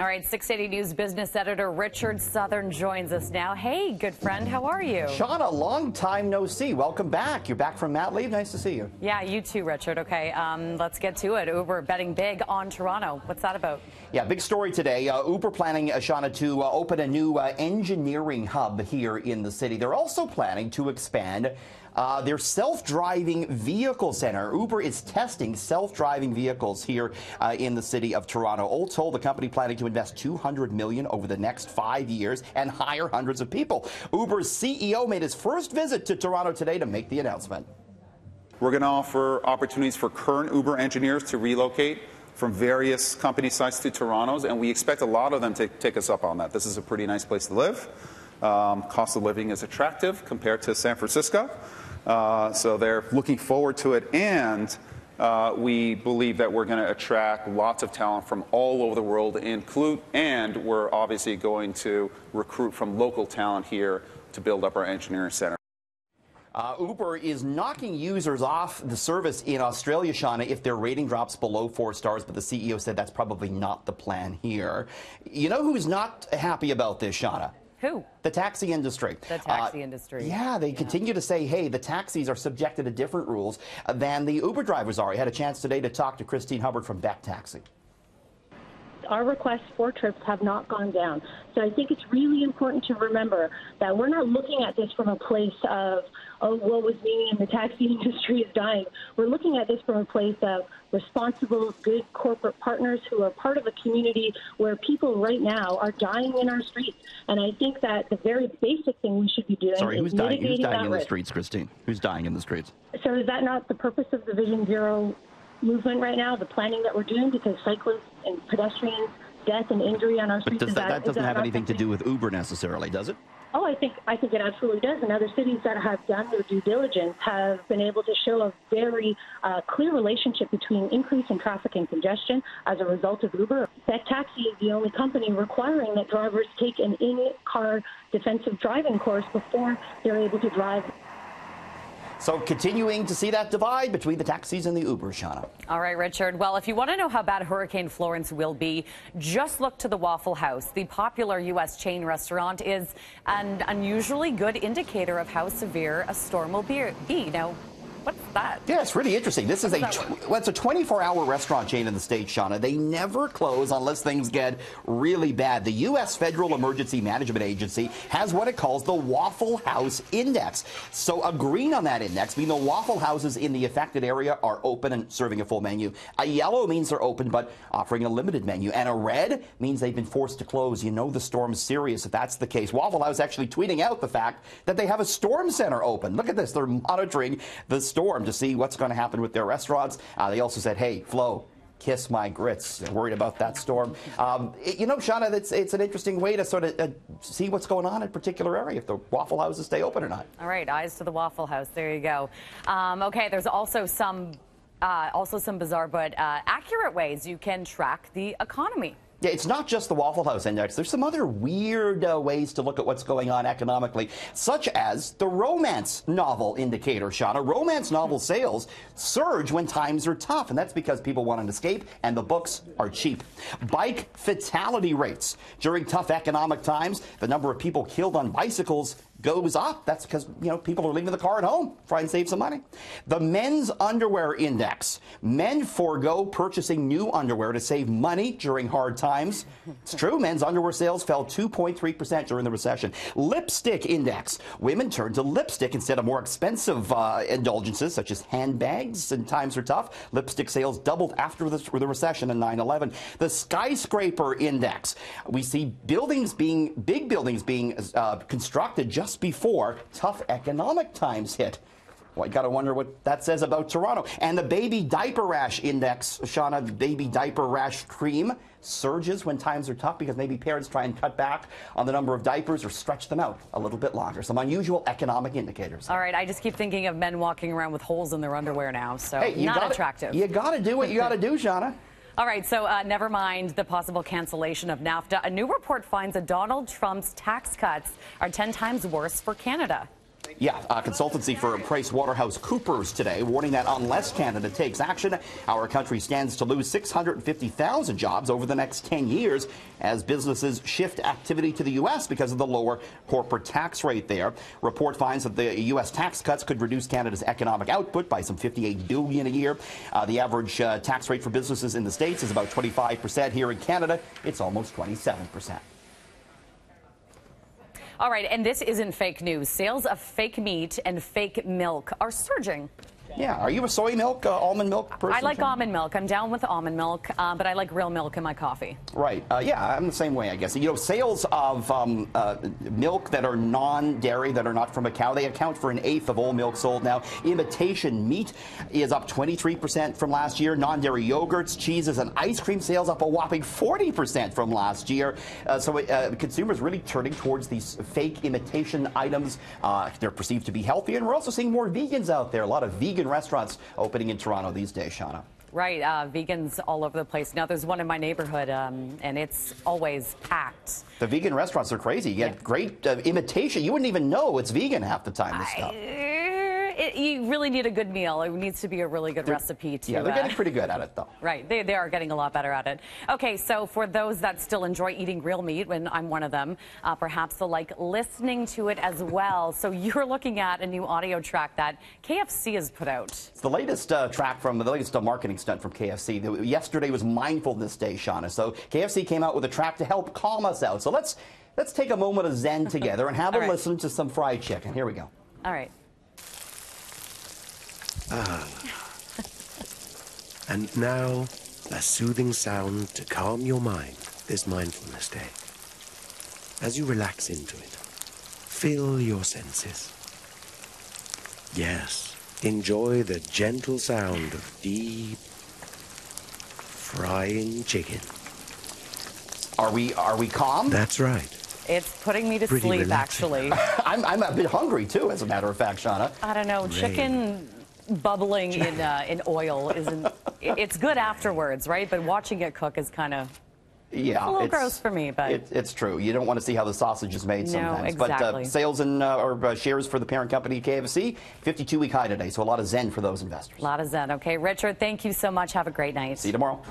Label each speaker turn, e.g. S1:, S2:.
S1: All right, 680 News business editor Richard Southern joins us now. Hey, good friend, how are you?
S2: Shauna, long time no see. Welcome back. You're back from mat leave. Nice to see you.
S1: Yeah, you too, Richard. Okay, let's get to it. Uber betting big on Toronto. What's that about?
S2: Yeah, big story today. Uber planning, Shauna, to open a new engineering hub here in the city. They're also planning to expand their self-driving vehicle center. Uber is testing self-driving vehicles here in the city of Toronto. All told, the company planning to invest $200 million over the next 5 years and hire hundreds of people. Uber's CEO made his first visit to Toronto today to make the announcement.
S3: We're going to offer opportunities for current Uber engineers to relocate from various company sites to Toronto's, and we expect a lot of them to take us up on that. This is a pretty nice place to live. Cost of living is attractive compared to San Francisco. So they're looking forward to it, and we believe that we're going to attract lots of talent from all over the world, and we're obviously going to recruit from local talent here to build up our engineering center.
S2: Uber is knocking users off the service in Australia, Shauna, if their rating drops below 4 stars, but the CEO said that's probably not the plan here. You know who's not happy about this, Shauna?
S1: Who?
S2: The taxi industry.
S1: The taxi industry.
S2: Yeah, they continue to say, hey, the taxis are subjected to different rules than the Uber drivers are. I had a chance today to talk to Christine Hubbard from Beck Taxi.
S4: Our requests for trips have not gone down. So I think it's really important to remember that we're not looking at this from a place of, oh, woe is me and the taxi industry is dying. We're looking at this from a place of responsible, good corporate partners who are part of a community where people right now are dying in our streets. And I think that the very basic thing we should be doing is
S2: who's dying?
S4: mitigating
S2: Who's dying
S4: that
S2: in the
S4: risk.
S2: streets, Christine? Who's dying in the streets?
S4: So is that not the purpose of the Vision Zero movement right now, the planning that we're doing, because cyclists and pedestrians, death and injury on our streets.
S2: But that doesn't have anything to do with Uber necessarily, does it?
S4: Oh, I think it absolutely does. And other cities that have done their due diligence have been able to show a very clear relationship between increase in traffic and congestion as a result of Uber. Beck Taxi is the only company requiring that drivers take an in-car defensive driving course before they're able to drive.
S2: So continuing to see that divide between the taxis and the Uber, Shauna.
S1: All right, Richard. Well, if you want to know how bad Hurricane Florence will be, just look to the Waffle House. The popular U.S. chain restaurant is an unusually good indicator of how severe a storm will be. Now, what's that?
S2: Yeah, it's really interesting. This is it's a 24-hour restaurant chain in the States, Shauna. They never close unless things get really bad. The U.S. Federal Emergency Management Agency has what it calls the Waffle House Index. So a green on that index means the Waffle Houses in the affected area are open and serving a full menu. A yellow means they're open but offering a limited menu. And a red means they've been forced to close. You know the storm's serious if that's the case. Waffle House actually tweeting out the fact that they have a storm center open. Look at this. They're monitoring the storm to see what's going to happen with their restaurants. They also said, hey, Flo, kiss my grits. They're worried about that storm. You know, Shauna, it's an interesting way to sort of see what's going on in a particular area, if the Waffle Houses stay open or not.
S1: All right, eyes to the Waffle House. There you go. Okay, there's also some bizarre but accurate ways you can track the economy.
S2: Yeah, it's not just the Waffle House Index. There's some other weird ways to look at what's going on economically, such as the romance novel indicator, Shauna. Romance novel sales surge when times are tough, and that's because people want an escape, and the books are cheap. Bike fatality rates. During tough economic times, the number of people killed on bicycles goes up. That's because, you know, people are leaving the car at home, try and save some money. The men's underwear index. Men forego purchasing new underwear to save money during hard times. It's true, men's underwear sales fell 2.3% during the recession. Lipstick index. Women turn to lipstick instead of more expensive indulgences, such as handbags, and times are tough. Lipstick sales doubled after the recession in 9/11. The skyscraper index. We see big buildings being constructed just before tough economic times hit. Well, you got to wonder what that says about Toronto. And the baby diaper rash index, Shauna, the baby diaper rash cream surges when times are tough because maybe parents try and cut back on the number of diapers or stretch them out a little bit longer. Some unusual economic indicators.
S1: All right, I just keep thinking of men walking around with holes in their underwear now, so
S2: hey,
S1: not attractive.
S2: You got to do what you got to do, Shauna.
S1: All right, so never mind the possible cancellation of NAFTA. A new report finds that Donald Trump's tax cuts are 10 times worse for Canada.
S2: Yeah, consultancy for PricewaterhouseCoopers today warning that unless Canada takes action, our country stands to lose 650,000 jobs over the next 10 years as businesses shift activity to the U.S. because of the lower corporate tax rate there. Report finds that the U.S. tax cuts could reduce Canada's economic output by some $58 billion a year. The average tax rate for businesses in the States is about 25%. Here in Canada, it's almost 27%.
S1: All right, and this isn't fake news. Sales of fake meat and fake milk are surging.
S2: Yeah, are you a soy milk, almond milk person?
S1: I like almond milk. I'm down with almond milk, but I like real milk in my coffee.
S2: Right. Yeah, I'm the same way, I guess. You know, sales of milk that are non-dairy, that are not from a cow, they account for 1/8 of all milk sold now. Imitation meat is up 23% from last year. Non-dairy yogurts, cheeses, and ice cream sales up a whopping 40% from last year. So consumers really turning towards these fake imitation items. They're perceived to be healthy, and we're also seeing more vegans out there. A lot of vegan restaurants opening in Toronto these days, Shauna.
S1: Right, vegans all over the place. Now, there's one in my neighborhood, and it's always packed.
S2: The vegan restaurants are crazy. You get great imitation. You wouldn't even know it's vegan half the time, this stuff.
S1: You really need a good meal. It needs to be a really good recipe, too.
S2: Yeah, they're getting pretty good at it, though.
S1: Right, they are getting a lot better at it. Okay, so for those that still enjoy eating real meat, when I'm one of them, perhaps they'll like listening to it as well. So you're looking at a new audio track that KFC has put out.
S2: It's the latest track from the latest marketing stunt from KFC. Yesterday was Mindfulness Day, Shauna. So KFC came out with a track to help calm us out. So let's take a moment of zen together and have a listen to some fried chicken. Here we go.
S1: All right.
S5: And now, a soothing sound to calm your mind this Mindfulness Day. As you relax into it, fill your senses. Yes, enjoy the gentle sound of deep frying chicken.
S2: Are we calm?
S5: That's right.
S1: It's putting me to
S5: Pretty
S1: sleep,
S5: relaxing.
S1: actually.
S2: I'm a bit hungry, too, as a matter of fact, Shauna.
S1: I don't know. Chicken bubbling in oil isn't. It's good afterwards, right? But watching it cook is kind of a little gross for me. But
S2: it's true. You don't want to see how the sausage is made sometimes.
S1: Exactly.
S2: But sales and or shares for the parent company KFC, 52-week high today. So a lot of zen for those investors.
S1: A lot of zen. Okay, Richard, thank you so much. Have a great night.
S2: See you tomorrow.